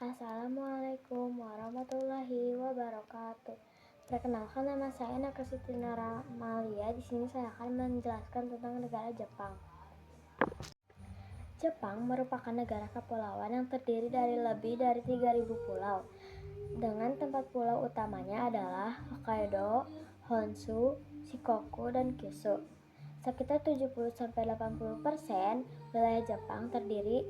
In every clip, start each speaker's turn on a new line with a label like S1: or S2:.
S1: Assalamualaikum warahmatullahi wabarakatuh. Perkenalkan, nama saya Naka Siti Naramalia. Di sini saya akan menjelaskan tentang negara Jepang. Jepang merupakan negara kepulauan yang terdiri dari lebih dari 3.000 pulau. Dengan tempat pulau utamanya adalah Hokkaido, Honshu, Shikoku, dan Kyushu. Sekitar 70-80% wilayah Jepang terdiri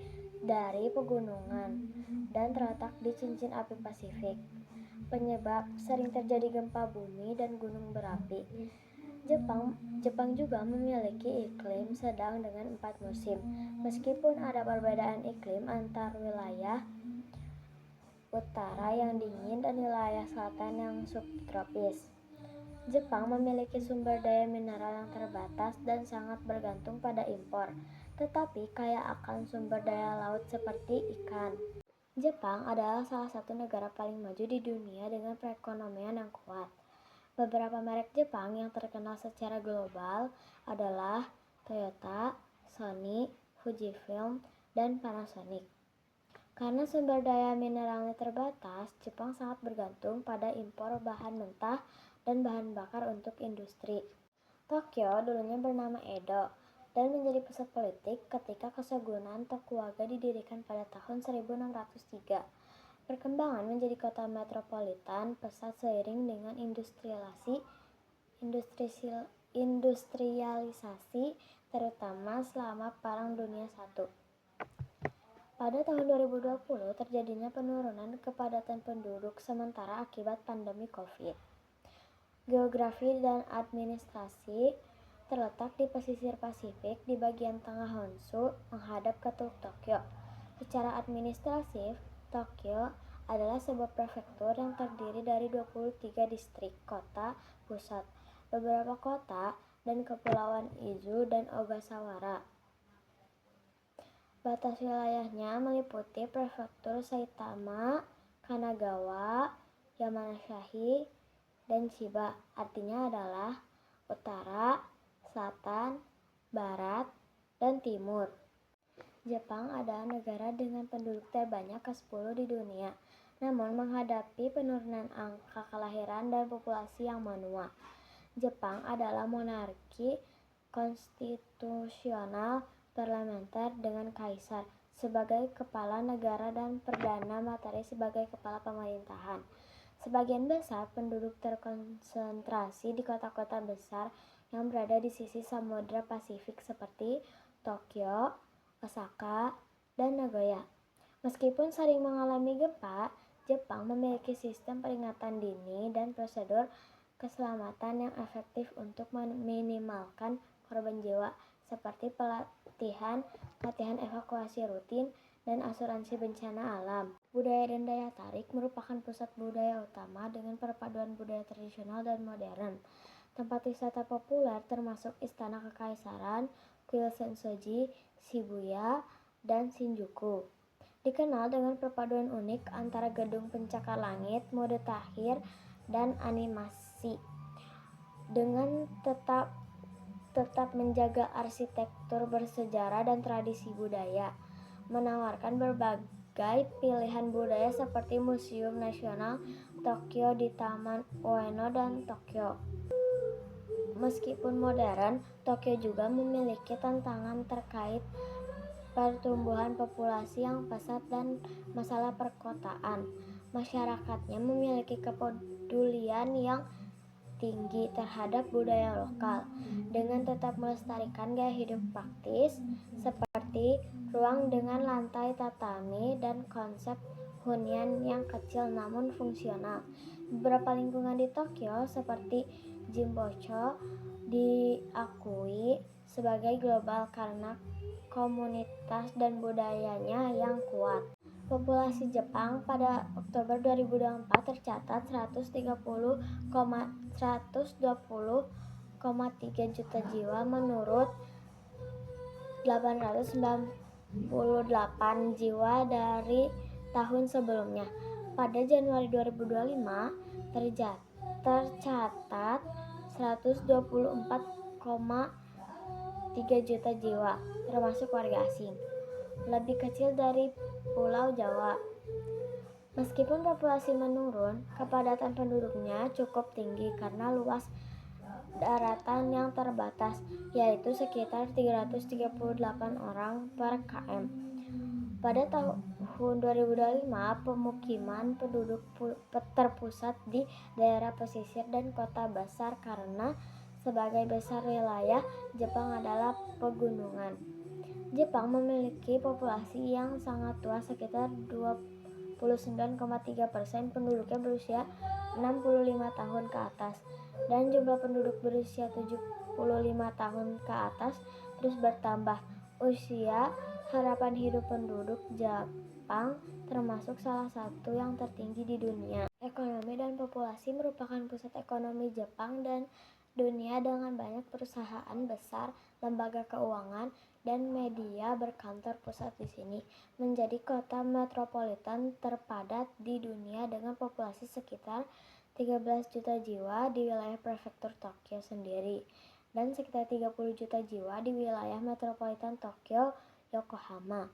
S1: dari pegunungan dan terletak di cincin api Pasifik. Penyebab sering terjadi gempa bumi dan gunung berapi. Jepang juga memiliki iklim sedang dengan 4 musim. Meskipun ada perbedaan iklim antar wilayah utara yang dingin dan wilayah selatan yang subtropis. Jepang memiliki sumber daya mineral yang terbatas dan sangat bergantung pada impor, tetapi kaya akan sumber daya laut seperti ikan. Jepang adalah salah satu negara paling maju di dunia dengan perekonomian yang kuat. Beberapa merek Jepang yang terkenal secara global adalah Toyota, Sony, Fujifilm, dan Panasonic. Karena sumber daya mineralnya terbatas, Jepang sangat bergantung pada impor bahan mentah dan bahan bakar untuk industri. Tokyo dulunya bernama Edo dan menjadi pusat politik ketika Keshogunan Tokugawa didirikan pada tahun 1603. Perkembangan menjadi kota metropolitan pesat seiring dengan industrialisasi terutama selama Perang Dunia I. Pada tahun 2020 terjadinya penurunan kepadatan penduduk sementara akibat pandemi Covid. Geografi dan administrasi terletak di pesisir Pasifik di bagian tengah Honshu menghadap ke Teluk Tokyo. Secara administratif, Tokyo adalah sebuah prefektur yang terdiri dari 23 distrik kota pusat, beberapa kota, dan kepulauan Izu dan Ogasawara. Batas wilayahnya meliputi prefektur Saitama, Kanagawa, Yamanashi, dan Chiba. Artinya adalah utara, selatan, barat, dan timur. Jepang adalah negara dengan penduduk terbanyak ke-10 di dunia, namun menghadapi penurunan angka kelahiran dan populasi yang menua. Jepang adalah monarki konstitusional parlementer dengan kaisar sebagai kepala negara dan perdana menteri sebagai kepala pemerintahan. Sebagian besar penduduk terkonsentrasi di kota-kota besar yang berada di sisi Samudra Pasifik seperti Tokyo, Osaka, dan Nagoya. Meskipun sering mengalami gempa, Jepang memiliki sistem peringatan dini dan prosedur keselamatan yang efektif untuk meminimalkan korban jiwa, seperti latihan evakuasi rutin, dan asuransi bencana alam. Budaya dan daya tarik merupakan pusat budaya utama dengan perpaduan budaya tradisional dan modern. Tempat wisata populer termasuk Istana Kekaisaran, Kuil Sensoji, Shibuya, dan Shinjuku. Dikenal dengan perpaduan unik antara gedung pencakar langit, mode takhir, dan animasi. Dengan tetap menjaga arsitektur bersejarah dan tradisi budaya, menawarkan berbagai pilihan budaya seperti Museum Nasional Tokyo di Taman Ueno dan Tokyo. Meskipun modern, Tokyo juga memiliki tantangan terkait pertumbuhan populasi yang pesat dan masalah perkotaan. Masyarakatnya memiliki kepedulian yang tinggi terhadap budaya lokal, dengan tetap melestarikan gaya hidup praktis seperti ruang dengan lantai tatami dan konsep hunian yang kecil namun fungsional. Beberapa lingkungan di Tokyo seperti Jimbocho diakui sebagai global karena komunitas dan budayanya yang kuat. Populasi Jepang pada Oktober 2024 tercatat 120,3 juta jiwa menurut 898 jiwa dari tahun sebelumnya. Pada Januari 2025 tercatat 124,3 juta jiwa, termasuk warga asing, lebih kecil dari Pulau Jawa. Meskipun populasi menurun, kepadatan penduduknya cukup tinggi karena luas daratan yang terbatas, yaitu sekitar 338 orang per km. Pada tahun 2025, pemukiman penduduk terpusat di daerah pesisir dan kota besar karena sebagai besar wilayah Jepang adalah pegunungan. Jepang memiliki populasi yang sangat tua, sekitar 29,3% penduduknya berusia 65 tahun ke atas, dan jumlah penduduk berusia 75 tahun ke atas terus bertambah. Usia harapan hidup penduduk Jepang termasuk salah satu yang tertinggi di dunia. Ekonomi dan populasi merupakan pusat ekonomi Jepang dan dunia dengan banyak perusahaan besar, lembaga keuangan, dan media berkantor pusat di sini. Menjadi kota metropolitan terpadat di dunia dengan populasi sekitar 13 juta jiwa di wilayah prefektur Tokyo sendiri dan sekitar 30 juta jiwa di wilayah metropolitan Tokyo, Yokohama.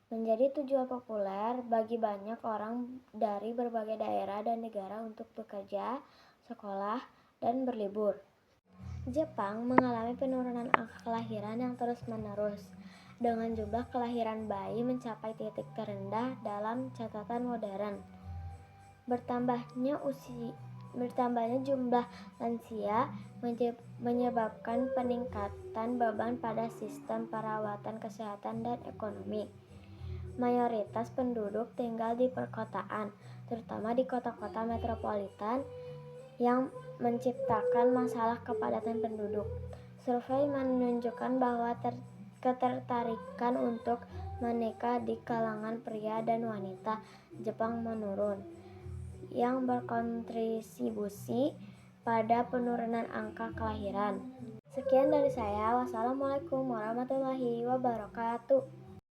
S1: Menjadi tujuan populer bagi banyak orang dari berbagai daerah dan negara untuk bekerja, sekolah, dan berlibur. Jepang mengalami penurunan angka kelahiran yang terus-menerus, dengan jumlah kelahiran bayi mencapai titik terendah dalam catatan modern. Bertambahnya jumlah lansia menyebabkan peningkatan beban pada sistem perawatan kesehatan dan ekonomi. Mayoritas penduduk tinggal di perkotaan, terutama di kota-kota metropolitan, yang menciptakan masalah kepadatan penduduk. Survei menunjukkan bahwa ketertarikan untuk menikah di kalangan pria dan wanita Jepang menurun, yang berkontribusi pada penurunan angka kelahiran. Sekian dari saya. Wassalamualaikum warahmatullahi wabarakatuh.